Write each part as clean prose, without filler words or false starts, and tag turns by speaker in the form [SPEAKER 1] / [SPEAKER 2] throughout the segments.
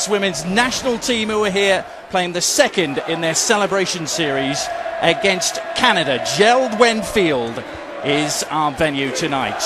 [SPEAKER 1] Women's national team who are here playing the second in their celebration series against Canada. Jeld-Wen Field is our venue tonight.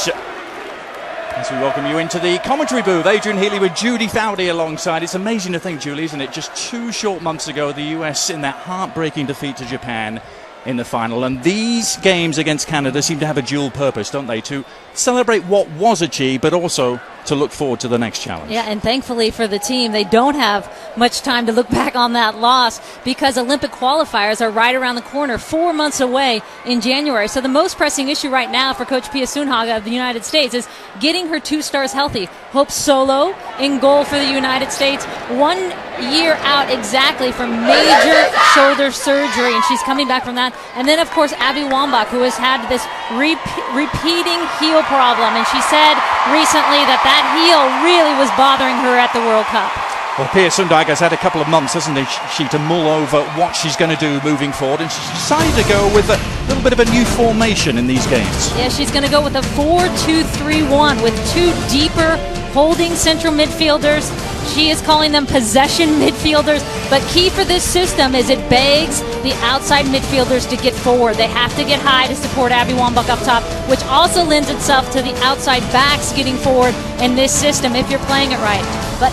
[SPEAKER 1] As we welcome you into the commentary booth, Adrian Healy with Judy Foudy alongside. It's amazing to think, Julie, isn't it? Just 2 short months ago, the US in that heartbreaking defeat to Japan in the final. And these games against Canada seem to have a dual purpose, don't they? To celebrate what was achieved, but also to look forward to the next challenge.
[SPEAKER 2] Yeah, and thankfully for the team, they don't have much time to look back on that loss because Olympic qualifiers are right around the corner, 4 months away in January. So the most pressing issue right now for Coach Pia Sundhage of the United States is getting her 2 stars healthy. Hope Solo in goal for the United States, 1 year out exactly from major shoulder surgery, and she's coming back from that. And then, of course, Abby Wambach, who has had this repeating heel problem, and she said recently that heel really was bothering her at the World Cup.
[SPEAKER 1] Well, Pia Sundhage has had a couple of months, hasn't she, to mull over what she's going to do moving forward, and she's decided to go with a little bit of a new formation in these games.
[SPEAKER 2] Yeah, she's going to go with a 4-2-3-1 with 2 deeper holding central midfielders. She is calling them possession midfielders, but key for this system is it begs the outside midfielders to get forward. They have to get high to support Abby Wambach up top, which also lends itself to the outside backs getting forward in this system if you're playing it right. But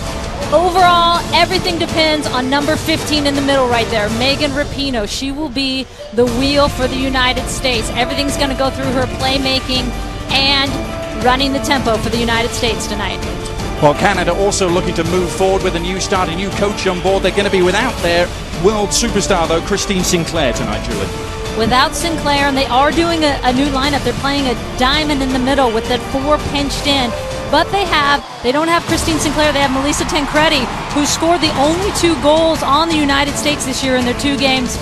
[SPEAKER 2] overall, everything depends on number 15 in the middle right there, Megan Rapinoe. She will be the wheel for the United States. Everything's going to go through her playmaking and running the tempo for the United States tonight.
[SPEAKER 1] Well, Canada also looking to move forward with a new start, a new coach on board. They're going to be without their world superstar, though, Christine Sinclair tonight, Julie.
[SPEAKER 2] Without Sinclair, and they are doing a new lineup. They're playing a diamond in the middle with that 4 pinched in. But they don't have Christine Sinclair. They have Melissa Tancredi, who scored the only 2 goals on the United States this year in their 2 games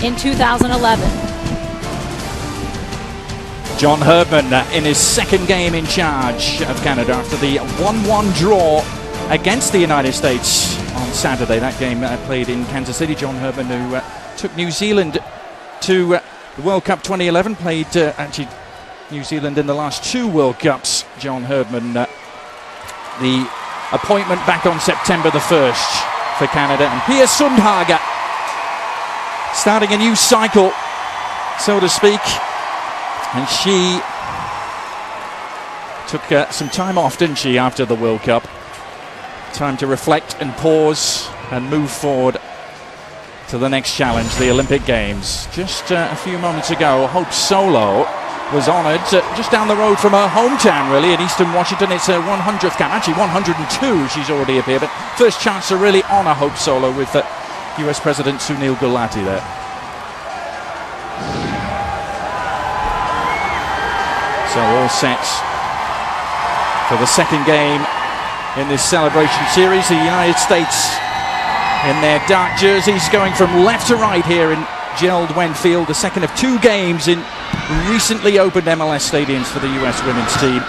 [SPEAKER 2] in 2011.
[SPEAKER 1] John Herdman in his second game in charge of Canada after the 1-1 draw against the United States on Saturday. That game played in Kansas City. John Herdman, who took New Zealand to the World Cup 2011, played actually New Zealand in the last 2 World Cups. John Herdman, the appointment back on September the 1st for Canada. And Pia Sundhage starting a new cycle, so to speak. And she took some time off, didn't she, after the World Cup? Time to reflect and pause and move forward to the next challenge, the Olympic Games. Just a few moments ago, Hope Solo was honoured just down the road from her hometown, really, in Eastern Washington. It's her 100th cap, actually 102 she's already appeared, but first chance to really honour Hope Solo with US President Sunil Gulati there. So all set for the second game in this celebration series. The United States in their dark jerseys going from left to right here in Jeld-Wen Field, the second of 2 games in recently opened MLS stadiums for the US women's team.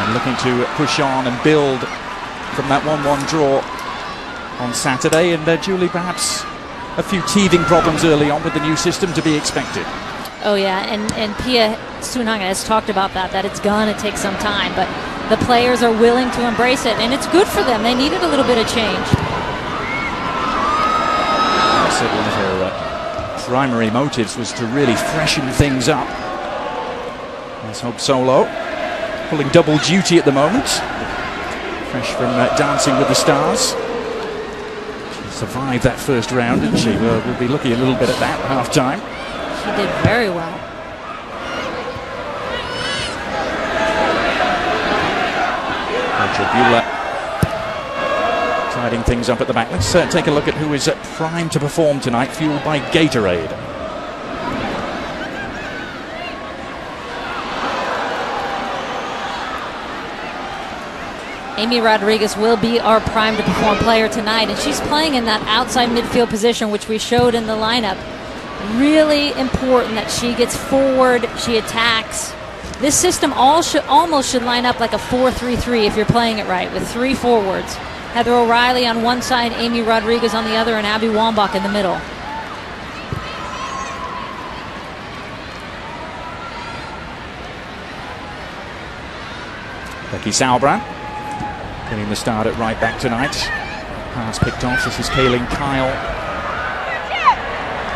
[SPEAKER 1] And looking to push on and build from that 1-1 draw on Saturday. And Julie, perhaps a few teething problems early on with the new system to be expected.
[SPEAKER 2] Oh yeah, and Pia Sundhage has talked about that it's gonna take some time, but the players are willing to embrace it, and it's good for them. They needed a little bit of change.
[SPEAKER 1] I said one of her primary motives was to really freshen things up. Let's Hope Solo pulling double duty at the moment, fresh from Dancing with the Stars. She survived that first round, didn't she? We'll be looking a little bit at that at half-time.
[SPEAKER 2] She did very well.
[SPEAKER 1] Bula tidying things up at the back. Let's take a look at who is primed to perform tonight, fueled by Gatorade.
[SPEAKER 2] Amy Rodriguez will be our primed to perform player tonight, and she's playing in that outside midfield position, which we showed in the lineup. Really important that she gets forward, she attacks. This system almost should line up like a 4-3-3 if you're playing it right, with 3 forwards. Heather O'Reilly on one side, Amy Rodriguez on the other, and Abby Wambach in the middle.
[SPEAKER 1] Becky Sauerbrunn getting the start at right back tonight. Pass picked off. This is Kaylin Kyle.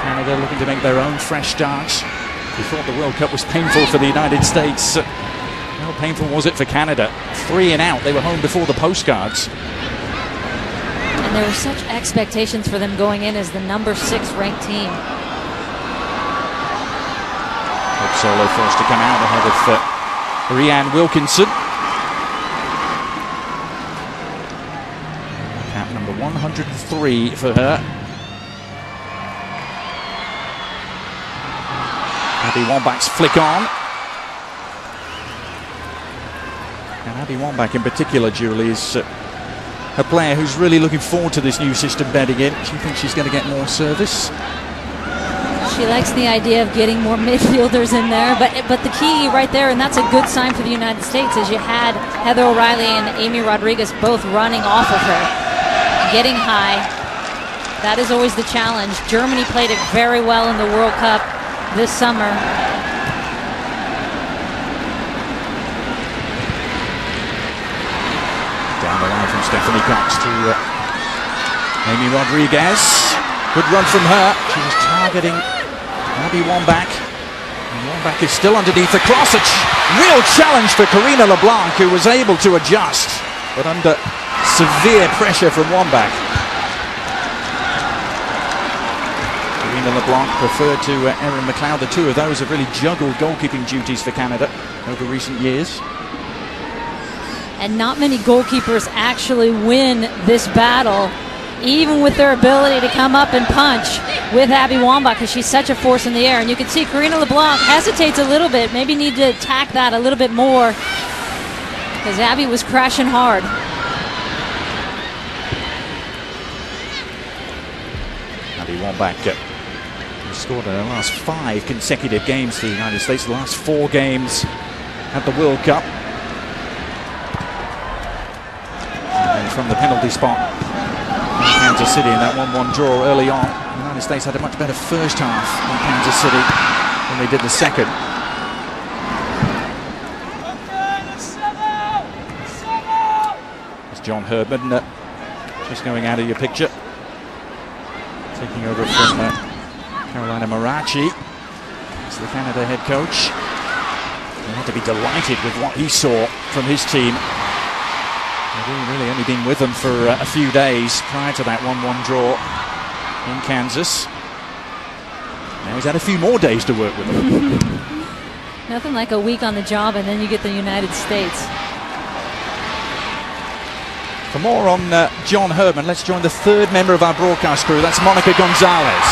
[SPEAKER 1] Canada looking to make their own fresh start. We thought the World Cup was painful for the United States. How painful was it for Canada? 3 and out. They were home before the postcards.
[SPEAKER 2] And there were such expectations for them going in as the number 6 ranked team.
[SPEAKER 1] Hope Solo forced to come out ahead of Rianne Wilkinson. Cap number 103 for her. Abby Wambach's flick on. And Abby Wambach in particular, Julie, is a player who's really looking forward to this new system bedding in. She thinks she's going to get more service.
[SPEAKER 2] She likes the idea of getting more midfielders in there, but the key right there, and that's a good sign for the United States, is you had Heather O'Reilly and Amy Rodriguez both running off of her, getting high. That is always the challenge. Germany played it very well in the World Cup this summer.
[SPEAKER 1] Down the line from Stephanie Cox to Amy Rodriguez. Good run from her. She was targeting Abby Wambach. And Wambach is still underneath the cross. A real challenge for Karina LeBlanc, who was able to adjust, but under severe pressure from Wambach. Karina LeBlanc preferred to Erin McLeod. The two of those have really juggled goalkeeping duties for Canada over recent years.
[SPEAKER 2] And not many goalkeepers actually win this battle, even with their ability to come up and punch with Abby Wambach, because she's such a force in the air. And you can see Karina LeBlanc hesitates a little bit, maybe need to attack that a little bit more, because Abby was crashing hard.
[SPEAKER 1] Abby Wambach scored in the last 5 consecutive games for the United States, the last 4 games at the World Cup. And from the penalty spot in Kansas City in that 1-1 draw early on, the United States had a much better first half in Kansas City than they did the second. It's John Herdman just going out of your picture, taking over from Carolina Marachi. It's the Canada head coach. He had to be delighted with what he saw from his team. He'd really only been with them for a few days prior to that 1-1 draw in Kansas. Now he's had a few more days to work with them.
[SPEAKER 2] Nothing like a week on the job and then you get the United States.
[SPEAKER 1] For more on John Herdman, let's join the third member of our broadcast crew. That's Monica Gonzalez.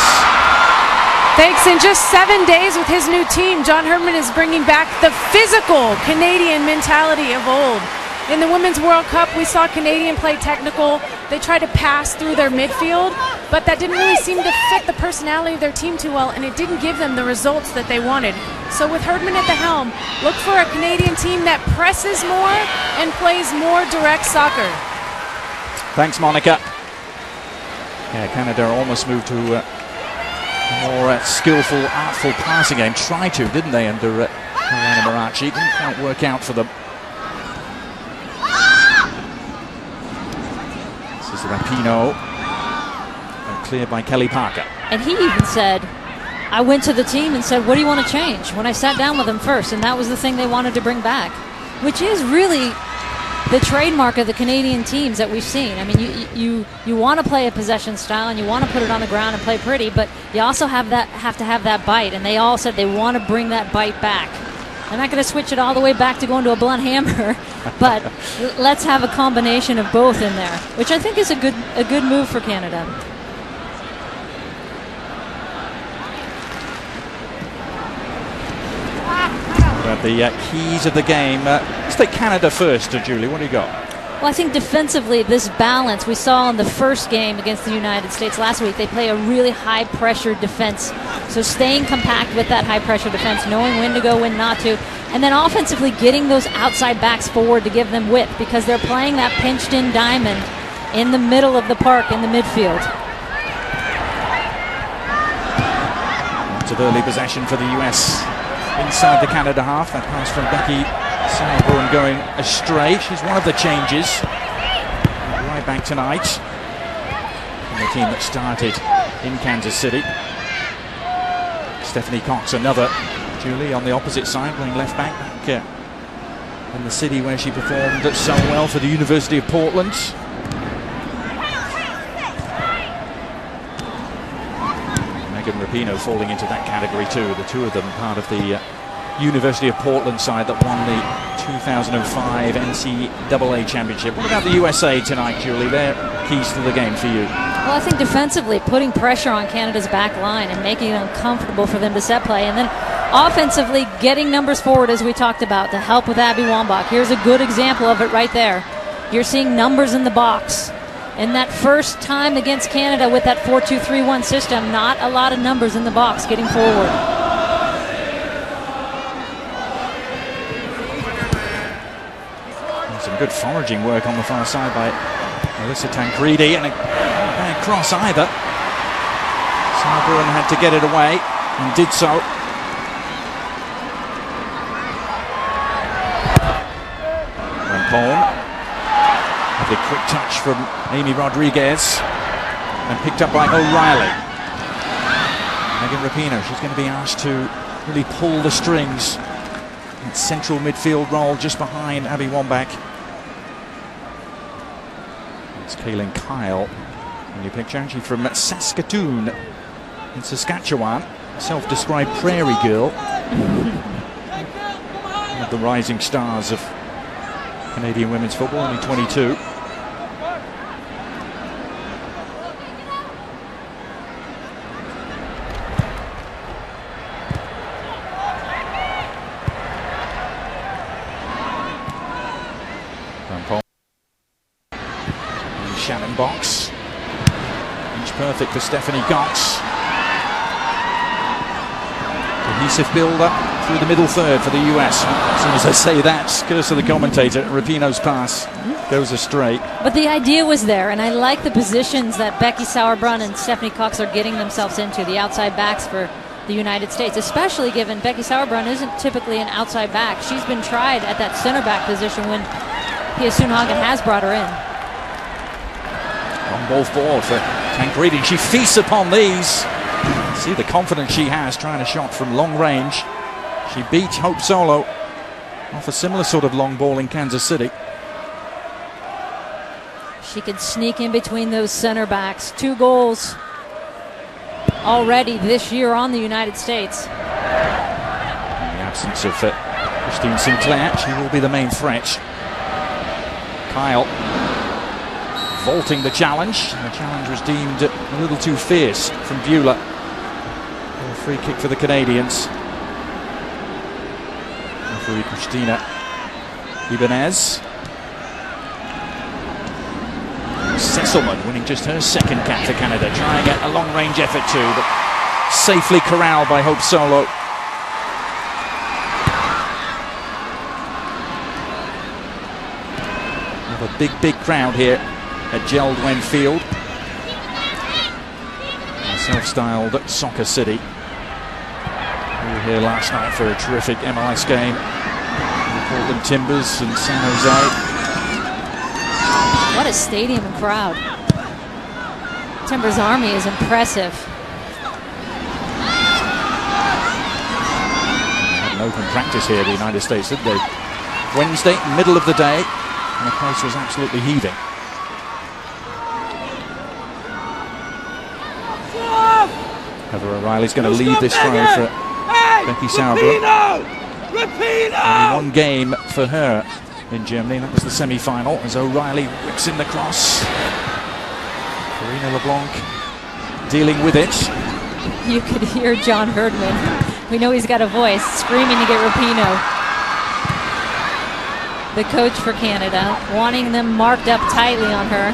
[SPEAKER 3] Thanks. In just 7 days with his new team, John Herdman is bringing back the physical Canadian mentality of old. In the Women's World Cup, we saw Canadian play technical. They tried to pass through their midfield, but that didn't really seem to fit the personality of their team too well, and it didn't give them the results that they wanted. So with Herdman at the helm, look for a Canadian team that presses more and plays more direct soccer.
[SPEAKER 1] Thanks, Monica. Yeah, Canada almost moved to a more skillful, artful passing game. Tried to, didn't they, under Carolina Marachi? Didn't quite work out for them. This is Rapinoe, cleared by Kelly Parker.
[SPEAKER 2] And he even said, I went to the team and said, what do you want to change? When I sat down with them first, and that was the thing they wanted to bring back, which is really the trademark of the Canadian teams that we've seen. I mean, you want to play a possession style and you want to put it on the ground and play pretty, but you also have to have that bite, and they all said they want to bring that bite back. They're not going to switch it all the way back to going to a blunt hammer, but let's have a combination of both in there, which I think is a good move for Canada.
[SPEAKER 1] About the keys of the game. Let's take Canada first, Julie. What do you got?
[SPEAKER 2] Well, I think defensively, this balance we saw in the first game against the United States last week, they play a really high-pressure defense. So staying compact with that high-pressure defense, knowing when to go, when not to, and then offensively getting those outside backs forward to give them width, because they're playing that pinched-in diamond in the middle of the park in the midfield.
[SPEAKER 1] Lots of early possession for the U.S. inside the Canada half. That pass from Becky Sauerbrunn going astray. She's one of the changes. side back tonight. And the team that started in Kansas City. Stephanie Cox, another. Julie on the opposite side, playing left back in the city where she performed so well for the University of Portland. Megan Rapinoe falling into that category too. The two of them part of the University of Portland side that won the 2005 NCAA championship. What about the USA tonight, Julie? They're keys to the game for you.
[SPEAKER 2] Well, I think defensively, putting pressure on Canada's back line and making it uncomfortable for them to set play, and then offensively getting numbers forward, as we talked about, to help with Abby Wambach. Here's a good example of it right there. You're seeing numbers in the box. In that first time against Canada with that 4-2-3-1 system, not a lot of numbers in the box getting forward.
[SPEAKER 1] Some good foraging work on the far side by Alyssa Tancredi, and a bad cross either. Sauerbrunn had to get it away and did so. Rampone. A quick touch from Amy Rodriguez and picked up by O'Reilly. Megan Rapinoe, she's going to be asked to really pull the strings. That central midfield role just behind Abby Wambach. It's Kaylin Kyle in your picture. She's from Saskatoon in Saskatchewan. Self-described prairie girl. One of the rising stars of Canadian women's football, only 22. Shannon Box. Inch perfect for Stephanie Cox. Cohesive build-up through the middle third for the US. As soon as I say that, curse of the commentator, Rapinoe's pass goes astray.
[SPEAKER 2] But the idea was there, and I like the positions that Becky Sauerbrunn and Stephanie Cox are getting themselves into, the outside backs for the United States, especially given Becky Sauerbrunn isn't typically an outside back. She's been tried at that center back position when Pia Sundhagen has brought her in.
[SPEAKER 1] Long ball forward for Tancredi. She feasts upon these. See the confidence she has trying a shot from long range. She beat Hope Solo off a similar sort of long ball in Kansas City.
[SPEAKER 2] She could sneak in between those center backs. 2 goals already this year on the United States.
[SPEAKER 1] In the absence of Christine Sinclair, she will be the main threat. Kyle vaulting the challenge. The challenge was deemed a little too fierce from Beulah. A free kick for the Canadians. Referee Christina Ibanez. Sesselman winning just her second cap for Canada, trying a long-range effort too, but safely corralled by Hope Solo. We have a big crowd here at Geldwen Field. A self-styled soccer city. We were here last night for a terrific MLS game. Portland Timbers and San Jose.
[SPEAKER 2] What a stadium and crowd. Timbers Army is impressive.
[SPEAKER 1] Had an open practice here at the United States, didn't they? Wednesday, middle of the day, and the place was absolutely heaving. Heather O'Reilly's going to lead this throw for Becky Sauerbrunn. Only one game for her in Germany. That was the semi-final as O'Reilly whips in the cross. Karina LeBlanc dealing with it.
[SPEAKER 2] You could hear John Herdman. We know he's got a voice, screaming to get Rapinoe. The coach for Canada, wanting them marked up tightly on her.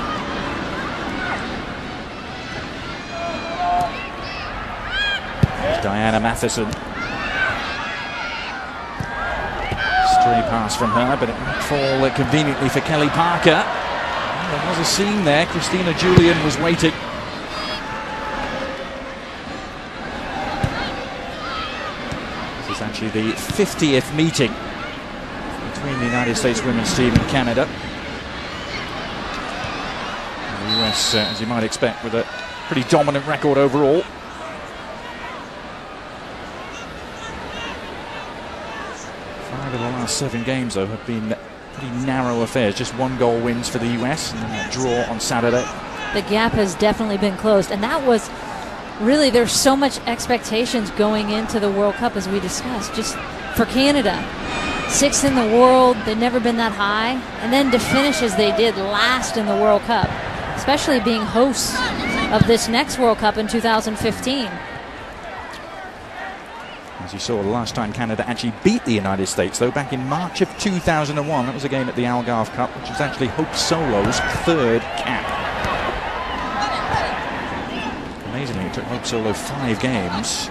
[SPEAKER 1] There's Diana Matheson. Stray pass from her, but it might fall conveniently for Kelly Parker. Well, there was a scene there. Christina Julian was waiting. This is actually the 50th meeting between the United States women's team and Canada. US, as you might expect, with a pretty dominant record overall. Five of the last 7 games, though, have been pretty narrow affairs. Just 1-goal wins for the US, and then that draw on Saturday.
[SPEAKER 2] The gap has definitely been closed, and that was really, there's so much expectations going into the World Cup, as we discussed, just for Canada. 6th in the world, they've never been that high, and then to finish as they did, last in the World Cup, especially being hosts of this next World Cup in 2015.
[SPEAKER 1] As you saw, the last time Canada actually beat the United States, though, back in March of 2001. That was a game at the Algarve Cup, which was actually Hope Solo's 3rd cap. Amazingly, it took Hope Solo 5 games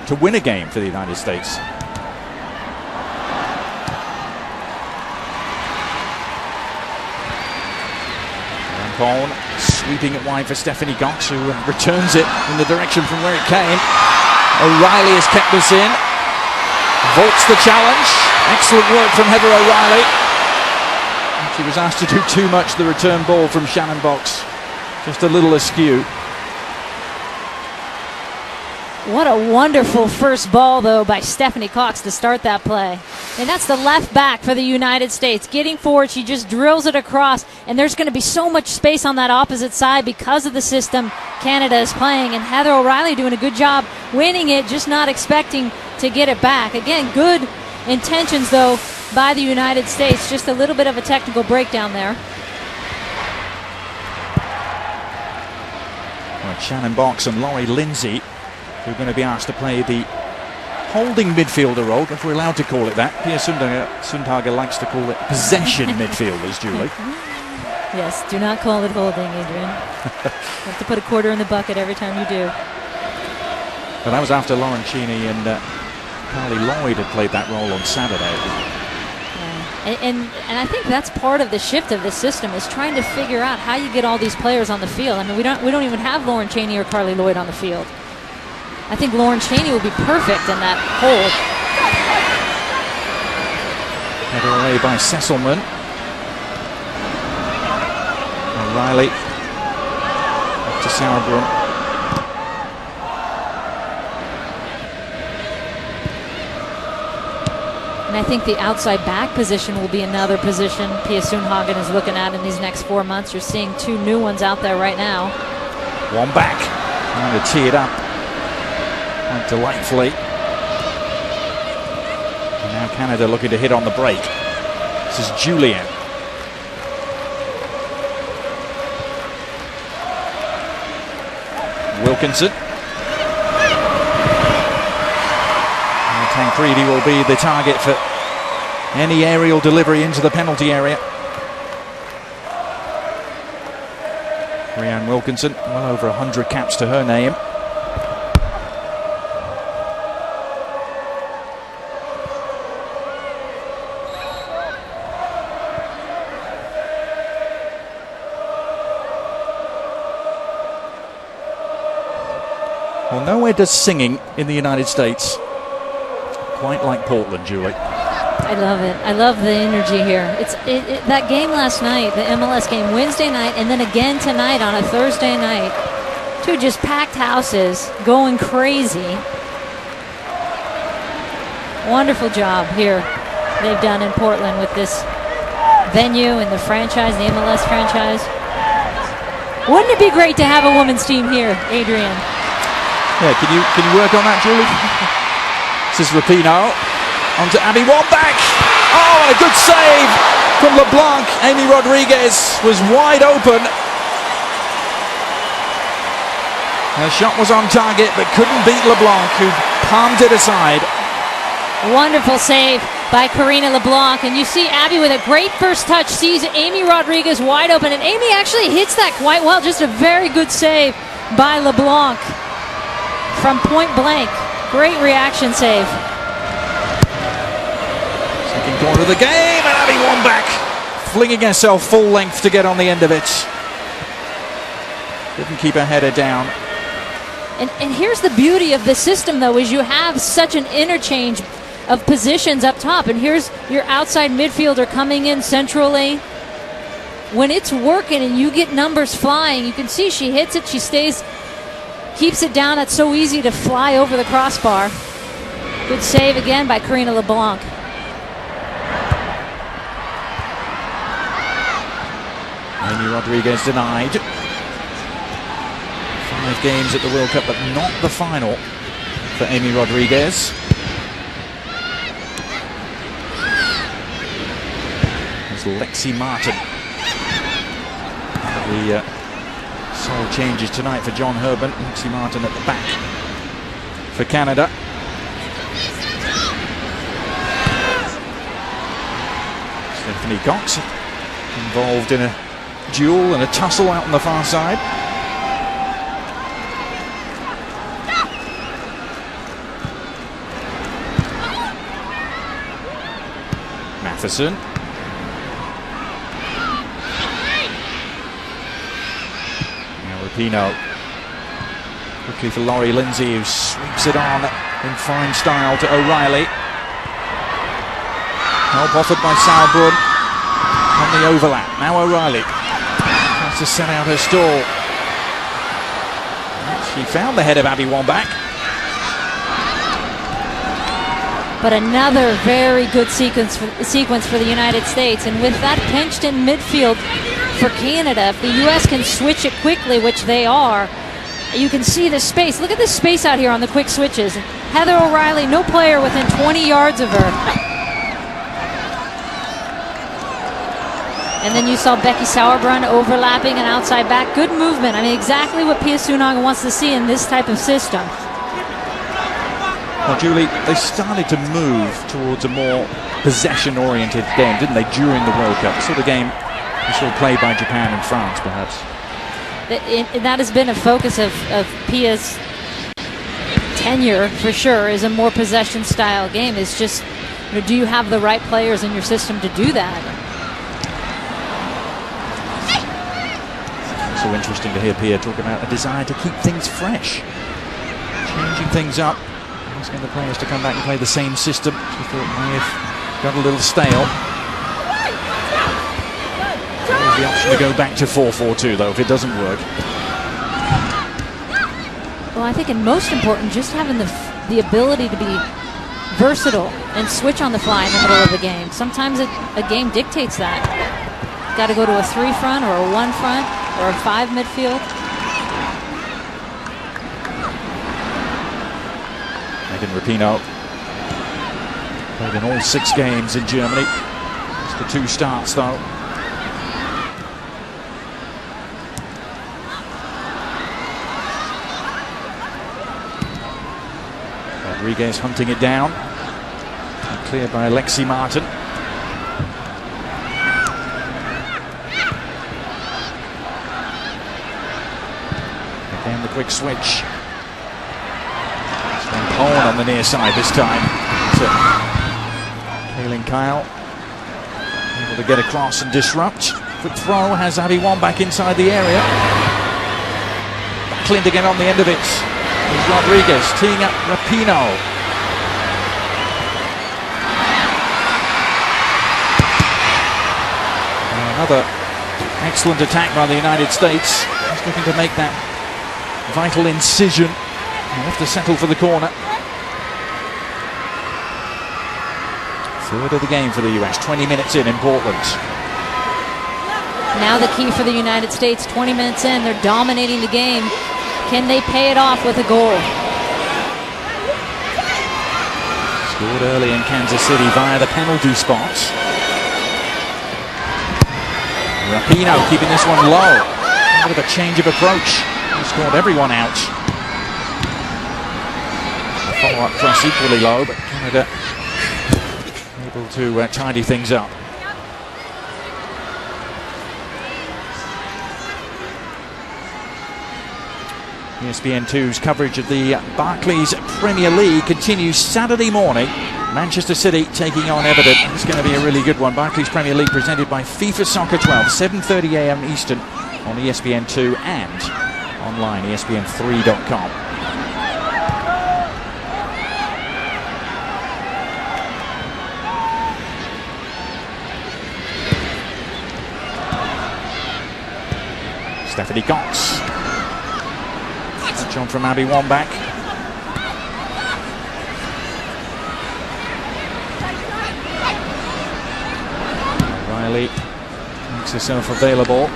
[SPEAKER 1] to win a game for the United States. Rampone sweeping it wide for Stephanie Cox, who returns it in the direction from where it came. O'Reilly has kept this in. Vaults the challenge. Excellent work from Heather O'Reilly. She was asked to do too much, the return ball from Shannon Box. Just a little askew.
[SPEAKER 2] What a wonderful first ball, though, by Stephanie Cox to start that play. And that's the left back for the United States. Getting forward, she just drills it across, and there's going to be so much space on that opposite side because of the system Canada is playing. And Heather O'Reilly doing a good job winning it, just not expecting to get it back. Again, good intentions, though, by the United States. Just a little bit of a technical breakdown there.
[SPEAKER 1] Well, Shannon Box and Laurie Lindsay, who are going to be asked to play the holding midfielder role, if we're allowed to call it that. Pia Sundhage likes to call it possession midfielders, Julie.
[SPEAKER 2] Yes, do not call it holding, Adrian. You have to put a quarter in the bucket every time you do.
[SPEAKER 1] But that was after Lauren Cheney and Carly Lloyd had played that role on Saturday.
[SPEAKER 2] Yeah. And I think that's part of the shift of this system, is trying to figure out how you get all these players on the field. I mean, we don't even have Lauren Cheney or Carly Lloyd on the field. I think Lauren Cheney will be perfect in that hold.
[SPEAKER 1] Headed away by Sesselman. O'Reilly up to Sauerbrunn.
[SPEAKER 2] And I think the outside back position will be another position Pia Sundhagen is looking at in these next 4 months. You're seeing 2 new ones out there right now.
[SPEAKER 1] One back. Trying to tee it up quite delightfully. And now Canada looking to hit on the break. This is Julian. Wilkinson. And Tancredi will be the target for any aerial delivery into the penalty area. Rhian Wilkinson, well over 100 caps to her name. Well, nowhere does singing in the United States quite like Portland, Julie.
[SPEAKER 2] I love it. I love the energy here. That game last night, the MLS game, Wednesday night, and then again tonight on a Thursday night. 2 just packed houses, going crazy. Wonderful job here they've done in Portland with this venue and the franchise, the MLS franchise. Wouldn't it be great to have a women's team here, Adrian?
[SPEAKER 1] Yeah, can you work on that, Julie? This is Rapinoe. On to Abby Wambach. Oh, and a good save from LeBlanc. Amy Rodriguez was wide open. Her shot was on target, but couldn't beat LeBlanc, who palmed it aside.
[SPEAKER 2] Wonderful save by Karina LeBlanc. And you see Abby with a great first touch, sees Amy Rodriguez wide open, and Amy actually hits that quite well. Just a very good save by LeBlanc from point blank. Great reaction save.
[SPEAKER 1] Second corner of the game, and Abby Wambach flinging herself full length to get on the end of it. Didn't keep her header down.
[SPEAKER 2] And here's the beauty of the system, though, is you have such an interchange of positions up top. And here's your outside midfielder coming in centrally. when it's working and you get numbers flying, you can see she hits it, she stays, keeps it down. It's so easy to fly over the crossbar. Good save again by Karina LeBlanc.
[SPEAKER 1] Amy Rodriguez denied. 5 games at the World Cup, but not the final for Amy Rodriguez. There's Lexi Martin. The sole changes tonight for John Herben. Lexi Martin at the back for Canada. Stephanie Cox involved in a duel and a tussle out on the far side. Matheson. Now Rapinoe. Quickly for Laurie Lindsay, who sweeps it on in fine style to O'Reilly. Help offered by Sauerbrunn on the overlap. Now O'Reilly has to set out her stall. She found the head of Abby Wambach.
[SPEAKER 2] But another very good sequence for the United States. And with that pinched in midfield for Canada, if the U.S. can switch it quickly, which they are, you can see the space. Look at this space out here on the quick switches. Heather O'Reilly, no player within 20 yards of her. And then you saw Becky Sauerbrunn overlapping and outside back. Good movement. I mean, exactly what Pia Sundhage wants to see in this type of system.
[SPEAKER 1] Well, Julie, they started to move towards a more possession-oriented game, didn't they, during the World Cup? The sort of game we saw played by Japan and France, perhaps.
[SPEAKER 2] That has been a focus of Pia's tenure, for sure, is a more possession-style game. It's just, do you have the right players in your system to do that?
[SPEAKER 1] So interesting to hear Pia talk about a desire to keep things fresh, changing things up, asking the players to come back and play the same system. She thought may have got a little stale. There's the option to go back to 4-4-2 though if it doesn't work.
[SPEAKER 2] Well, I think, and most important, just having the ability to be versatile and switch on the fly in the middle of the game. Sometimes a game dictates that. Got to go to a 3 front or a 1 front or a 5 midfield.
[SPEAKER 1] Megan Rapinoe played in all 6 games in Germany. Just the 2 starts though. Rodriguez hunting it down. And cleared by Lexi Martin. Again, the quick switch. Owen on the near side this time. So, Kaylin Kyle able to get across and disrupt. Quick throw has Abby Wambach inside the area. Battling to get on the end of it. There's Rodriguez teeing up Rapinoe. Another excellent attack by the United States. Just looking to make that vital incision. They'll have to settle for the corner. Third of the game for the US, 20 minutes in Portland.
[SPEAKER 2] Now the key for the United States, 20 minutes in, they're dominating the game. Can they pay it off with a goal?
[SPEAKER 1] Scored early in Kansas City via the penalty spot. Rapinoe keeping this one low. A bit of a change of approach. He scored everyone out. The follow-up press equally low, but Canada able to tidy things up. ESPN2's coverage of the Barclays Premier League continues Saturday morning. Manchester City taking on Everton. It's going to be a really good one. Barclays Premier League presented by FIFA Soccer 12, 7:30 a.m. Eastern on ESPN2 and online, ESPN3.com. Stephanie Cox. John from Abby Wambach. Riley makes herself available.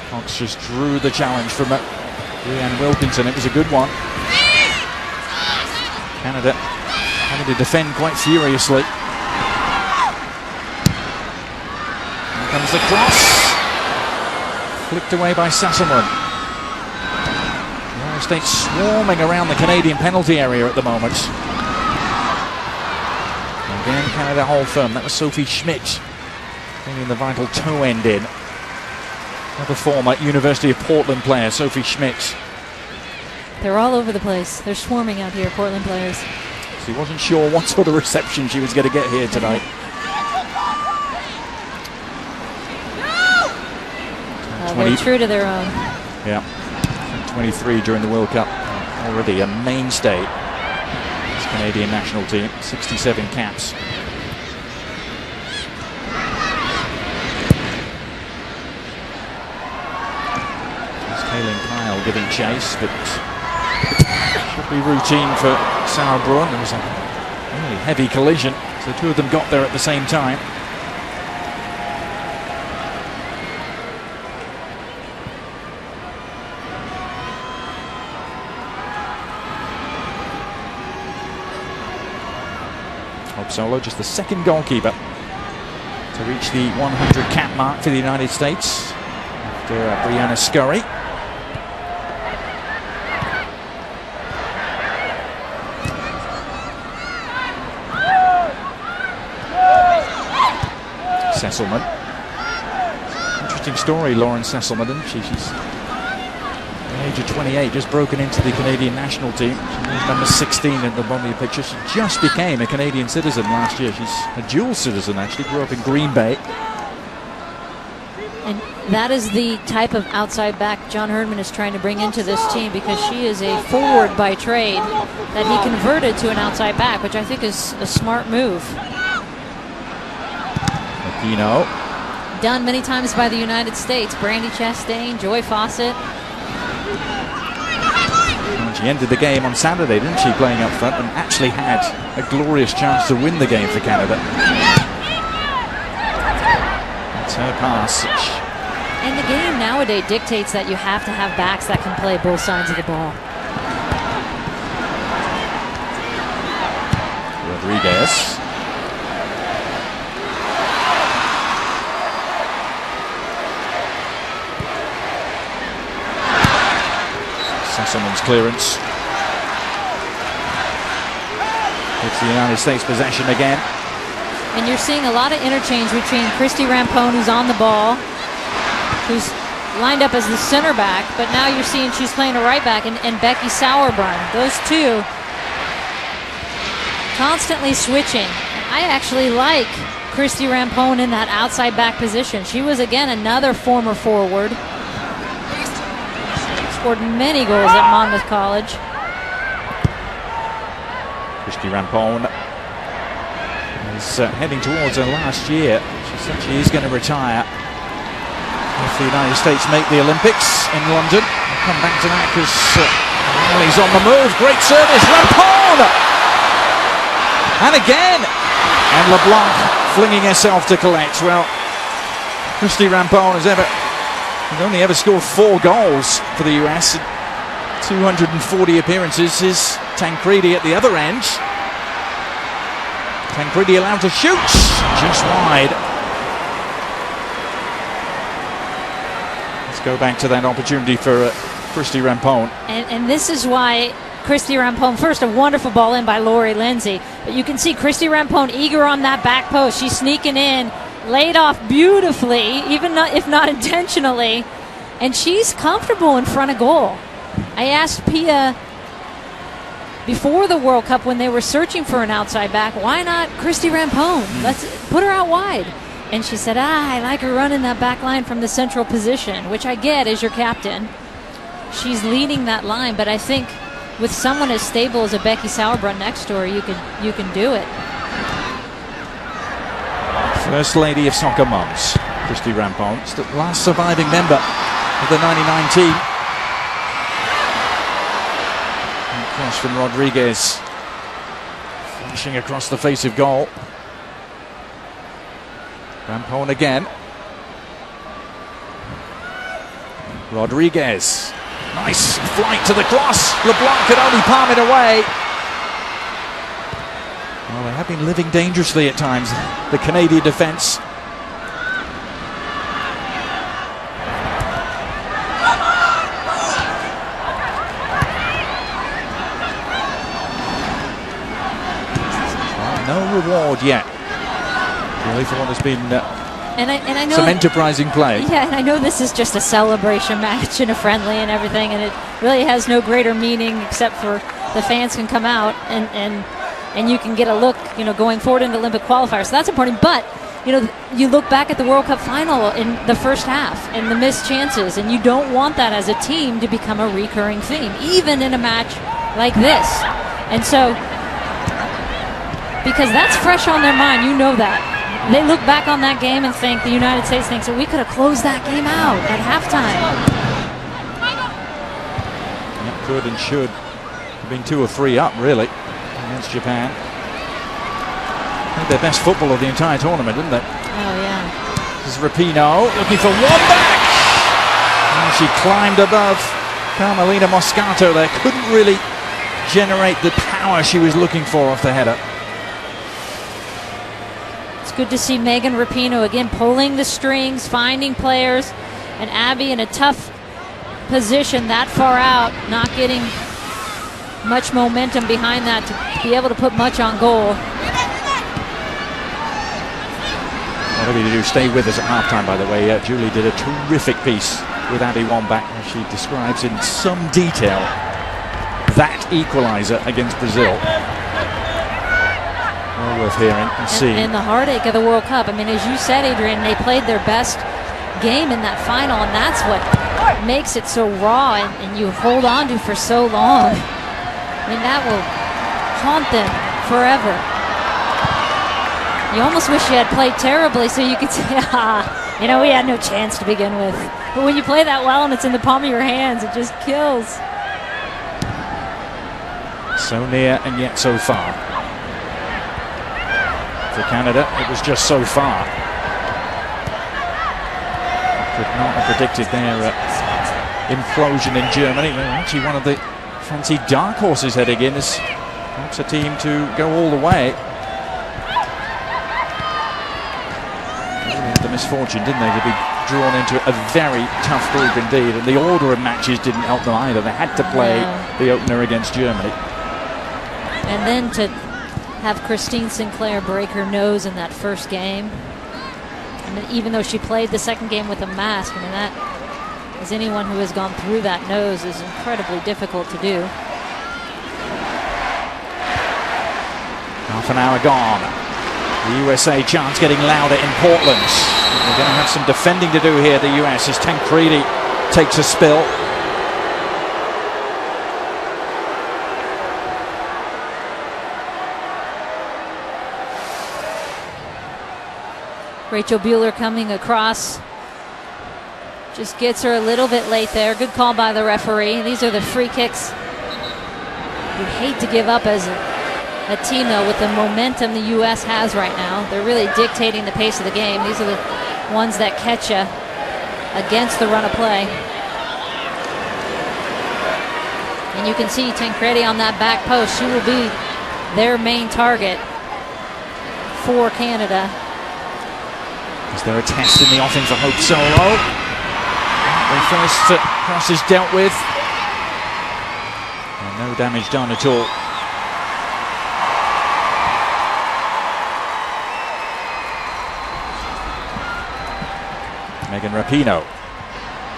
[SPEAKER 1] Cox just drew the challenge from Leanne Wilkinson. It was a good one. Canada having to defend quite furiously. Here comes the cross. Flicked away by Sasselman. The United States swarming around the Canadian penalty area at the moment. Again, Canada hold firm. That was Sophie Schmidt bringing the vital toe end in. Another former University of Portland player, Sophie Schmidt.
[SPEAKER 2] They're all over the place. They're swarming out here, Portland players.
[SPEAKER 1] She wasn't sure what sort of reception she was going to get here tonight.
[SPEAKER 2] They're true to their own.
[SPEAKER 1] Yeah. 23 during the World Cup. Already a mainstay. This Canadian national team. 67 caps. There's Kaylin Kyle giving chase, but should be routine for Sauerbrunn. There was a really heavy collision, so the two of them got there at the same time. Solo, just the second goalkeeper to reach the 100 cap mark for the United States after Brianna Scurry. Sesselman. Interesting story, Lauren Sesselman, isn't she? She's at the age of 28, just broken into the Canadian national team. She was number 16 in the bottom of the picture. She just became a Canadian citizen last year. She's a dual citizen, actually. Grew up in Green Bay.
[SPEAKER 2] And that is the type of outside back John Herdman is trying to bring into this team, because she is a forward by trade that he converted to an outside back, which I think is a smart move.
[SPEAKER 1] Aquino.
[SPEAKER 2] Done many times by the United States. Brandi Chastain, Joy Fawcett.
[SPEAKER 1] She ended the game on Saturday, didn't she, playing up front, and actually had a glorious chance to win the game for Canada. That's her pass.
[SPEAKER 2] And the game nowadays dictates that you have to have backs that can play both sides of the ball.
[SPEAKER 1] Rodriguez. Sesselman's clearance. It's the United States possession again.
[SPEAKER 2] And you're seeing a lot of interchange between Christy Rampone, who's on the ball, who's lined up as the center back, but now you're seeing she's playing a right back, and Becky Sauerbrunn. Those two constantly switching. I actually like Christy Rampone in that outside back position. She was, again, another former forward. Scored many goals at Monmouth College.
[SPEAKER 1] Christy Rampone is heading towards her last year. She said she is going to retire if the United States make the Olympics in London. We'll come back to that because Riley's on the move. Great service, Rampone! And again! And LeBlanc flinging herself to collect. Well, Christy Rampone has only ever scored 4 goals for the US. 240 appearances is Tancredi at the other end. Tancredi allowed to shoot, just wide. Let's go back to that opportunity for Christy Rampone.
[SPEAKER 2] And this is why Christy Rampone, first, a wonderful ball in by Lori Lindsay, but you can see Christy Rampone eager on that back post. She's sneaking in, laid off beautifully, even if not intentionally, and she's comfortable in front of goal. I asked Pia before the World Cup, when they were searching for an outside back, why not Christy Rampone? Let's put her out wide. And she said, I like her running that back line from the central position, which I get as your captain. She's leading that line, but I think with someone as stable as a Becky Sauerbrunn next to her, you can do it.
[SPEAKER 1] First Lady of Soccer Mums, Christy Rampont, the last surviving member of the 99 team. And cross from Rodriguez, flashing across the face of goal. Rampont again. Rodriguez, nice flight to the cross. LeBlanc could only palm it away. Well, they have been living dangerously at times, the Canadian defence. No reward yet, really, for what has been
[SPEAKER 2] and I know
[SPEAKER 1] some enterprising play.
[SPEAKER 2] Yeah, and I know this is just a celebration match and a friendly and everything, and it really has no greater meaning except for the fans can come out and you can get a look, going forward into Olympic qualifiers. So that's important. But, you look back at the World Cup final in the first half and the missed chances, and you don't want that as a team to become a recurring theme, even in a match like this. And so, because that's fresh on their mind, that. They look back on that game and think, the United States thinks that we could have closed that game out at halftime.
[SPEAKER 1] Yep, could and should have been 2 or 3 up, really, against Japan. I think their best football of the entire tournament, didn't they?
[SPEAKER 2] Oh, yeah.
[SPEAKER 1] This is Rapinoe looking for one back. And she climbed above Carmelina Moscato there. Couldn't really generate the power she was looking for off the header.
[SPEAKER 2] It's good to see Megan Rapinoe again pulling the strings, finding players, and Abby in a tough position that far out, not getting much momentum behind that to be able to put much on goal.
[SPEAKER 1] Whatever you do, stay with us at halftime, by the way. Julie did a terrific piece with Abby Wambach, where she describes in some detail that equaliser against Brazil. Well worth hearing and seeing.
[SPEAKER 2] And the heartache of the World Cup. I mean, as you said, Adrian, they played their best game in that final, and that's what makes it so raw and you hold on to for so long. I mean, that will haunt them forever. You almost wish you had played terribly so you could say, we had no chance to begin with. But when you play that well and it's in the palm of your hands, it just kills.
[SPEAKER 1] So near and yet so far. For Canada, it was just so far. Could not have predicted their implosion in Germany. They're actually one of the fancy dark horses heading in as perhaps a team to go all the way. They had the misfortune, didn't they, to be drawn into a very tough group indeed, and the order of matches didn't help them either. They had to play the opener against Germany.
[SPEAKER 2] And then to have Christine Sinclair break her nose in that first game. And even though she played the second game with a mask, I mean, that, as anyone who has gone through that nose, is incredibly difficult to do.
[SPEAKER 1] Half an hour gone. The USA chants getting louder in Portland. They're going to have some defending to do here, the US, as Tancredi takes a spill.
[SPEAKER 2] Rachel Bueller coming across. Just gets her a little bit late there. Good call by the referee. These are the free kicks you hate to give up as a team, though, with the momentum the U.S. has right now. They're really dictating the pace of the game. These are the ones that catch you against the run of play. And you can see Tancredi on that back post. She will be their main target for Canada.
[SPEAKER 1] Is there a test in the offing for Hope Solo? The first cross is dealt with. And no damage done at all. Megan Rapinoe.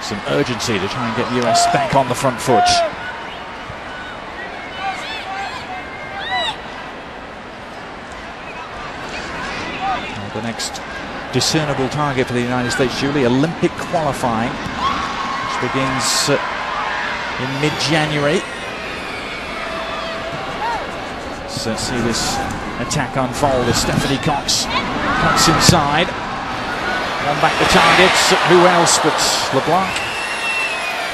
[SPEAKER 1] Some urgency to try and get the US back on the front foot. Well, the next discernible target for the United States, Julie, Olympic qualifying, which begins in mid-January. So see this attack unfold as Stephanie Cox Cuts inside. One back the targets. Who else but LeBlanc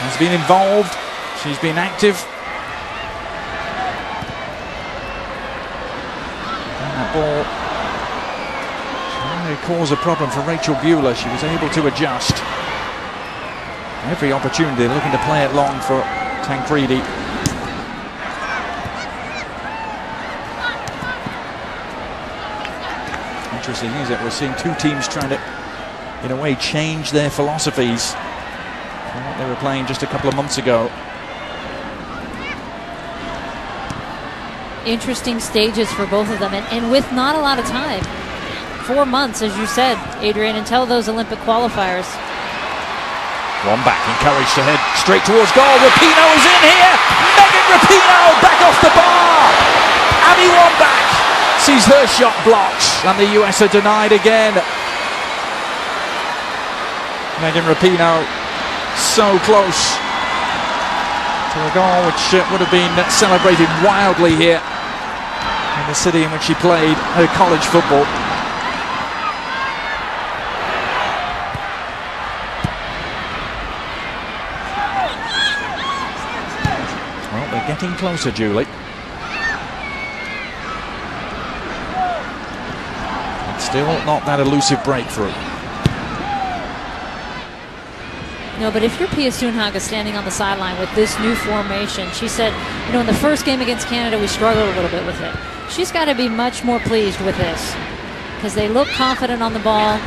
[SPEAKER 1] has been involved. She's been active. And that ball trying to cause a problem for Rachel Bueller. She was able to adjust. Every opportunity looking to play it long for Tancredi. Interesting is that we're seeing two teams trying to, in a way, change their philosophies from what they were playing just a couple of months ago.
[SPEAKER 2] Interesting stages for both of them, and with not a lot of time. 4 months, as you said, Adrian, until those Olympic qualifiers.
[SPEAKER 1] One back, encouraged to head straight towards goal. Rapinoe is in here. Megan Rapinoe back off the bar. Abby Wambach sees her shot blocked, and the US are denied again. Megan Rapinoe so close to a goal which would have been celebrated wildly here in the city in which she played her college football. Well, they're getting closer, Julie. But still not that elusive breakthrough.
[SPEAKER 2] No, but if you're Pia Sundhage standing on the sideline with this new formation, she said, you know, in the first game against Canada, we struggled a little bit with it. She's got to be much more pleased with this because they look confident on the ball.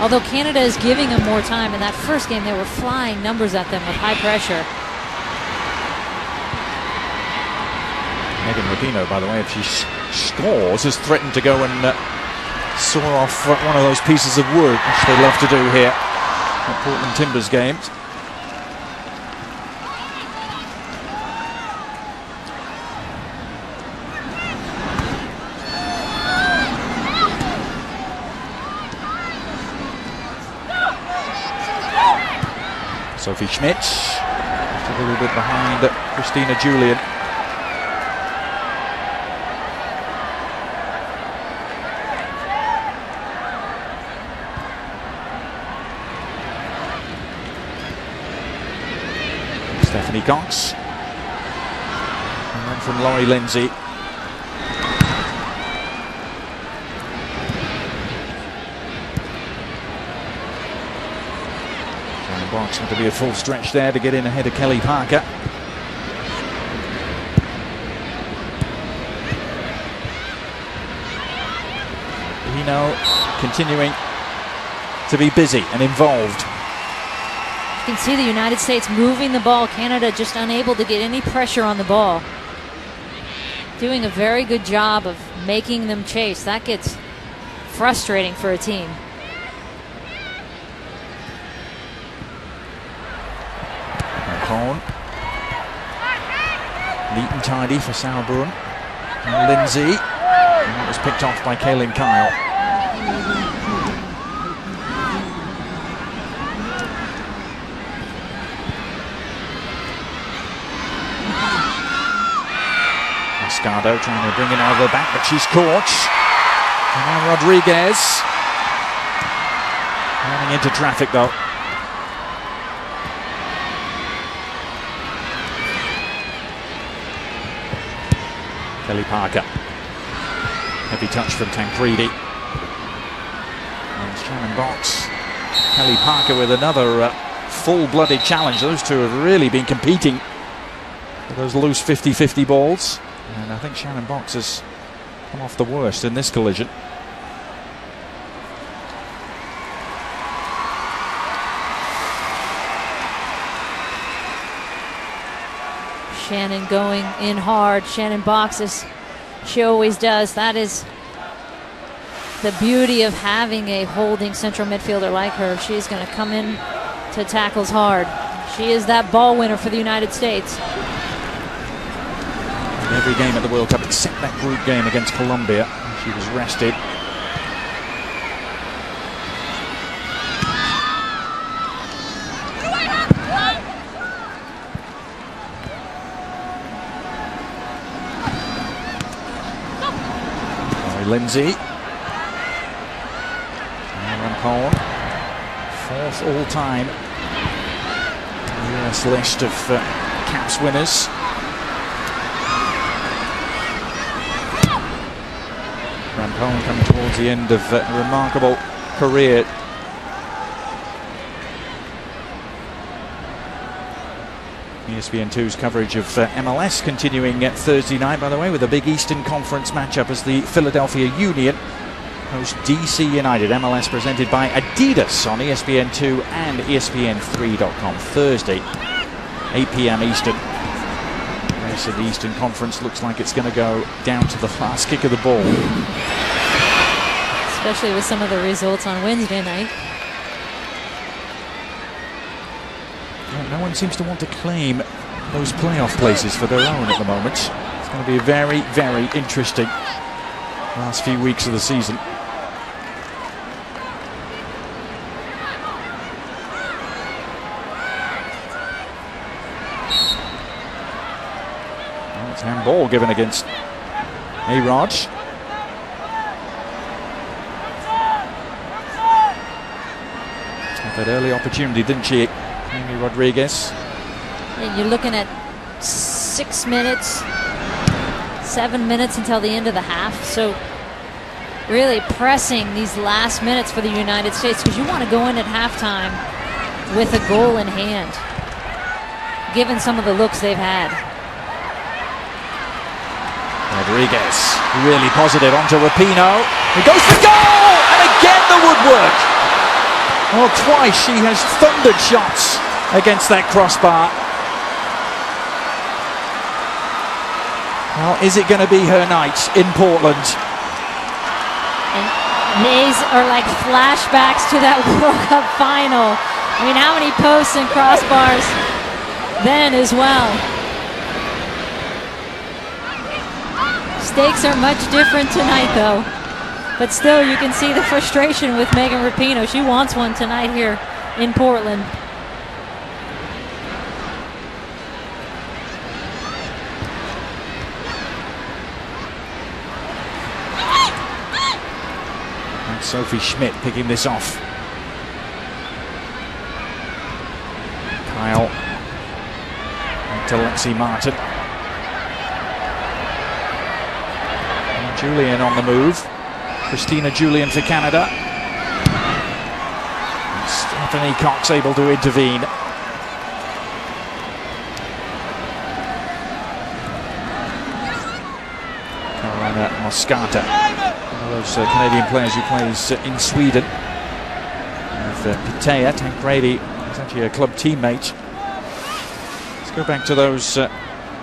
[SPEAKER 2] Although Canada is giving them more time, in that first game, they were flying numbers at them with high pressure.
[SPEAKER 1] Megan Rapinoe, by the way, if she scores, has threatened to go and saw off one of those pieces of wood, which they love to do here at Portland Timbers games. Sophie Schmidt, just a little bit behind Christina Julian. Stephanie Cox, and then from Laurie Lindsay. Shannon Box had to be a full stretch there to get in ahead of Kelly Parker. Continuing to be busy and involved.
[SPEAKER 2] You can see the United States moving the ball. Canada just unable to get any pressure on the ball. Doing a very good job of making them chase. That gets frustrating for a team.
[SPEAKER 1] Cohn. Neat and tidy for Sauerbrunn. And Lindsay. And that was picked off by Kaylin Kyle. Mascado trying to bring it out of the back, but she's caught. And now Rodriguez. Running into traffic though. Kelly Parker. Heavy touch from Tancredi. And Shannon Box. Kelly Parker with another full-blooded challenge. Those two have really been competing for those loose 50-50 balls. And I think Shannon Box has come off the worst in this collision.
[SPEAKER 2] Shannon going in hard. Shannon Box, as she always does. That is the beauty of having a holding central midfielder like her. She's going to come in to tackles hard. She is that ball winner for the United States.
[SPEAKER 1] In every game at the World Cup except that group game against Colombia, she was rested. Lindsay. Rampone, 4th all-time US list of caps winners. Rampone coming towards the end of a remarkable career. ESPN2's coverage of MLS continuing Thursday night, by the way, with a big Eastern Conference matchup as the Philadelphia Union host DC United. MLS presented by Adidas on ESPN2 and ESPN3.com. Thursday, 8 p.m. Eastern. The race of the Eastern Conference looks like it's going to go down to the last kick of the ball.
[SPEAKER 2] Especially with some of the results on Wednesday night.
[SPEAKER 1] No one seems to want to claim those playoff places for their own at the moment. It's going to be a very, very interesting last few weeks of the season. Well, it's handball given against A-Rod. Had that early opportunity, didn't she? Amy Rodriguez.
[SPEAKER 2] And you're looking at 6 minutes, 7 minutes until the end of the half. So really pressing these last minutes for the United States, because you want to go in at halftime with a goal in hand, given some of the looks they've had.
[SPEAKER 1] Rodriguez really positive onto Rapinoe. He goes for goal! And again the woodwork. Well, twice she has thundered shots against that crossbar. Well, is it going to be her night in Portland?
[SPEAKER 2] And these are like flashbacks to that World Cup final. I mean, how many posts and crossbars then as well? Stakes are much different tonight, though. But still, you can see the frustration with Megan Rapinoe. She wants one tonight here in Portland.
[SPEAKER 1] And Sophie Schmidt picking this off. Kyle to Lexi Martin. And Julian on the move. Christina Julian for Canada. Stephanie Cox able to intervene. Carolina Moscata, one of those Canadian players who plays in Sweden. With Pitea, Tancredi is actually a club teammate. Let's go back to those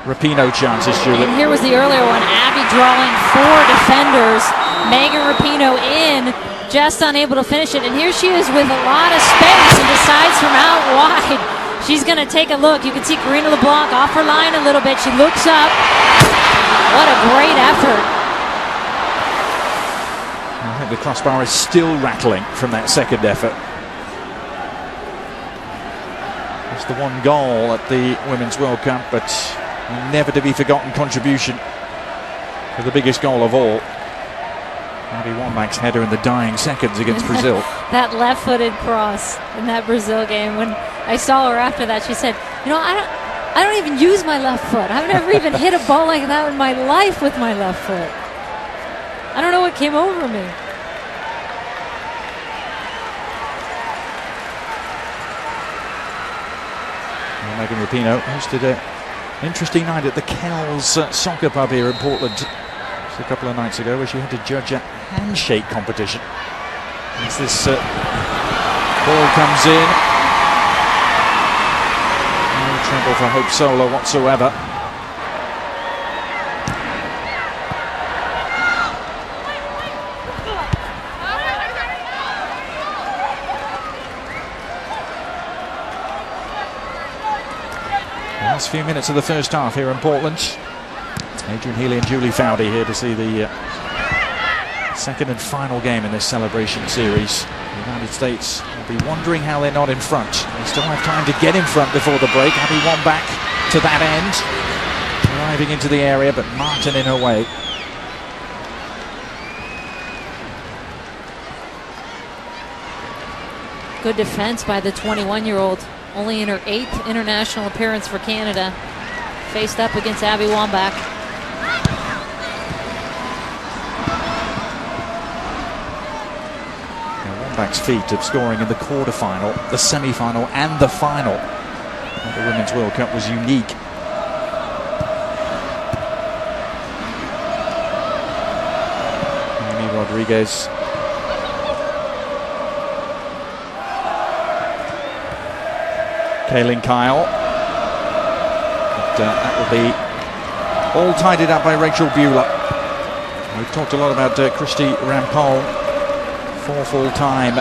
[SPEAKER 1] Rapinoe chances, Julie.
[SPEAKER 2] And here was the earlier one. Abby drawing 4 defenders. Megan Rapinoe in, just unable to finish it. And here she is with a lot of space and decides from out wide. She's going to take a look. You can see Karina LeBlanc off her line a little bit. She looks up. What a great effort.
[SPEAKER 1] I think the crossbar is still rattling from that second effort. It's the one goal at the Women's World Cup, but a never to be forgotten contribution for the biggest goal of all. Abby Wambach's header in the dying seconds against Brazil.
[SPEAKER 2] That left-footed cross in that Brazil game. When I saw her after that, she said, "You know, I don't even use my left foot. I've never even hit a ball like that in my life with my left foot. I don't know what came over me."
[SPEAKER 1] Well, Megan Rapinoe hosted an interesting night at the Kells Soccer Pub here in Portland a couple of nights ago, where she had to judge a handshake competition. As this ball comes in, no trouble for Hope Solo whatsoever. Last few minutes of the first half here in Portland. Adrian Healy and Julie Foudy here to see the second and final game in this celebration series. The United States will be wondering how they're not in front. They still have time to get in front before the break. Abby Wambach to that end, arriving into the area, but Martin in her way.
[SPEAKER 2] Good defense by the 21-year-old. Only in her 8th international appearance for Canada. Faced up against Abby Wambach.
[SPEAKER 1] Wambach's feat of scoring in the quarterfinal, the semi-final, and the final at the Women's World Cup was unique. Amy Rodriguez. Kaylin Kyle. That will be all tidied up by Rachel Bueller. We've talked a lot about Christy Rampone, 4th all-time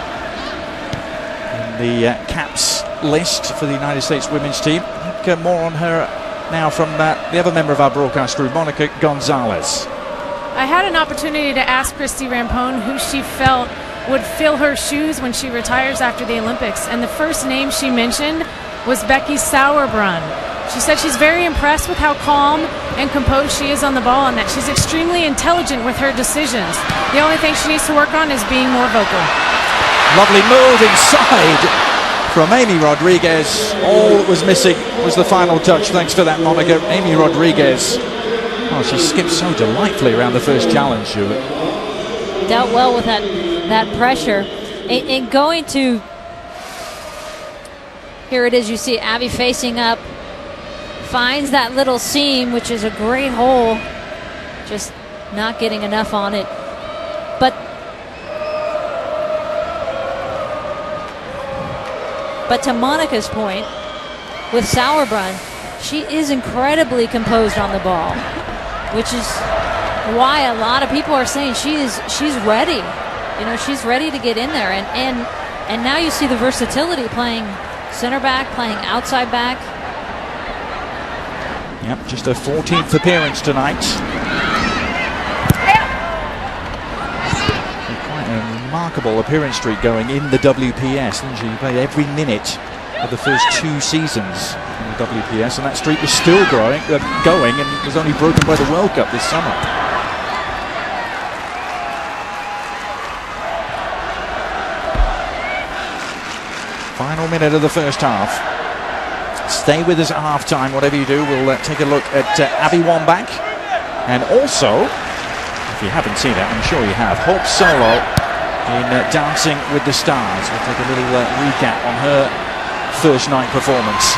[SPEAKER 1] in the caps list for the United States women's team. More on her now from the other member of our broadcast crew, Monica Gonzalez.
[SPEAKER 3] I had an opportunity to ask Christy Rampone who she felt would fill her shoes when she retires after the Olympics, and the first name she mentioned was Becky Sauerbrunn. She said she's very impressed with how calm and composed she is on the ball and that she's extremely intelligent with her decisions. The only thing she needs to work on is being more vocal.
[SPEAKER 1] Lovely move inside from Amy Rodriguez. All that was missing was the final touch. Thanks for that, Monica. Amy Rodriguez, oh, she skipped so delightfully around the first challenge.
[SPEAKER 2] Dealt well with that pressure. And going to, here it is, you see Abby facing up, finds that little seam, which is a great hole, just not getting enough on it. But to Monica's point, with Sauerbrunn, she is incredibly composed on the ball, which is why a lot of people are saying she's ready. You know, she's ready to get in there, and now you see the versatility, playing center back, playing outside back.
[SPEAKER 1] Yep, just her 14th appearance tonight. Quite a remarkable appearance streak going in the WPS. She played every minute of the first 2 seasons in the WPS, and that streak was still going, and was only broken by the World Cup this summer. Final minute of the first half. Stay with us at half-time, whatever you do. We'll take a look at Abby Wambach. And also, if you haven't seen it, I'm sure you have, Hope Solo in Dancing with the Stars. We'll take a little recap on her first night performance.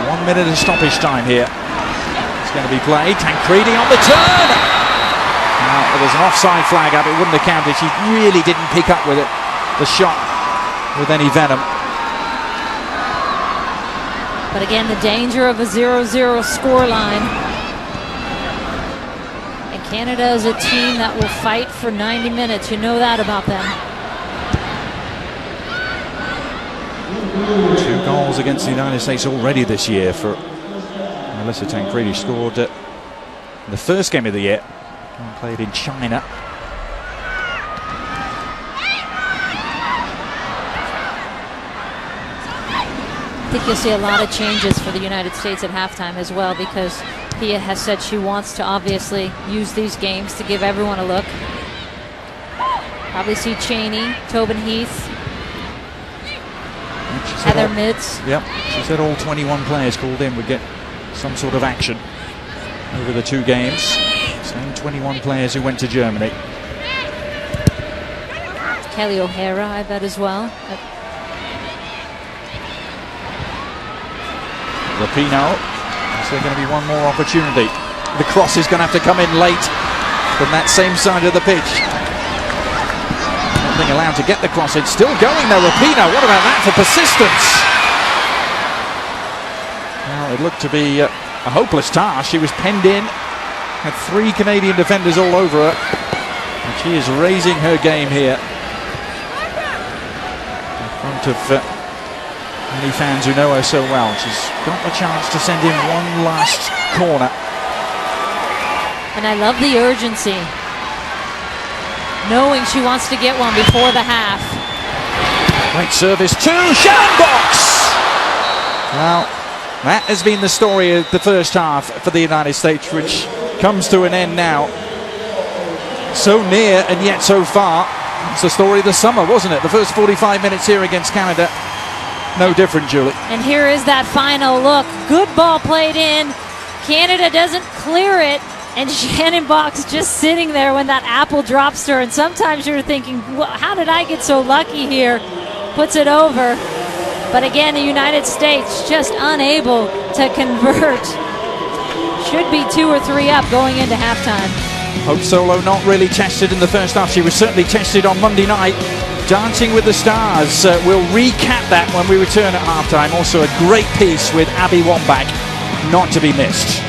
[SPEAKER 1] 1 minute of stoppage time here. It's going to be played. Tancredi on the turn! Now, there's an offside flag up. It wouldn't have counted. She really didn't pick up with it, the shot, with any venom.
[SPEAKER 2] But again, the danger of a 0-0 scoreline. And Canada is a team that will fight for 90 minutes. You know that about them.
[SPEAKER 1] 2 goals against the United States already this year for Melissa Tancredi. Scored in the first game of the year, played in China.
[SPEAKER 2] I think you'll see a lot of changes for the United States at halftime as well, because Pia has said she wants to obviously use these games to give everyone a look. Probably see Cheney, Tobin Heath, Heather Mitz.
[SPEAKER 1] Yep, she said all 21 players called in would get some sort of action over the 2 games. Same 21 players who went to Germany.
[SPEAKER 2] Kelly O'Hara, I bet, as well.
[SPEAKER 1] Rapinoe, is there going to be one more opportunity? The cross is going to have to come in late from that same side of the pitch. Not being allowed to get the cross in. Still going though, Rapinoe. What about that for persistence? Well, it looked to be a hopeless task. She was penned in, had 3 Canadian defenders all over her, and she is raising her game here in front of many fans who know her so well. She's got the chance to send in one last corner.
[SPEAKER 2] And I love the urgency, knowing she wants to get one before the half.
[SPEAKER 1] Great service to Shannon Box. Well, that has been the story of the first half for the United States, which comes to an end now. So near and yet so far. It's the story of the summer, wasn't it? The first 45 minutes here against Canada, no different, Julie.
[SPEAKER 2] And here is that final look. Good ball played in. Canada doesn't clear it. And Shannon Box just sitting there when that apple drops to her. And sometimes you're thinking, well, how did I get so lucky here? Puts it over. But again, the United States just unable to convert. Should be 2 or 3 up going into halftime.
[SPEAKER 1] Hope Solo not really tested in the first half. She was certainly tested on Monday night. Dancing with the Stars. We'll recap that when we return at halftime. Also a great piece with Abby Wambach, not to be missed.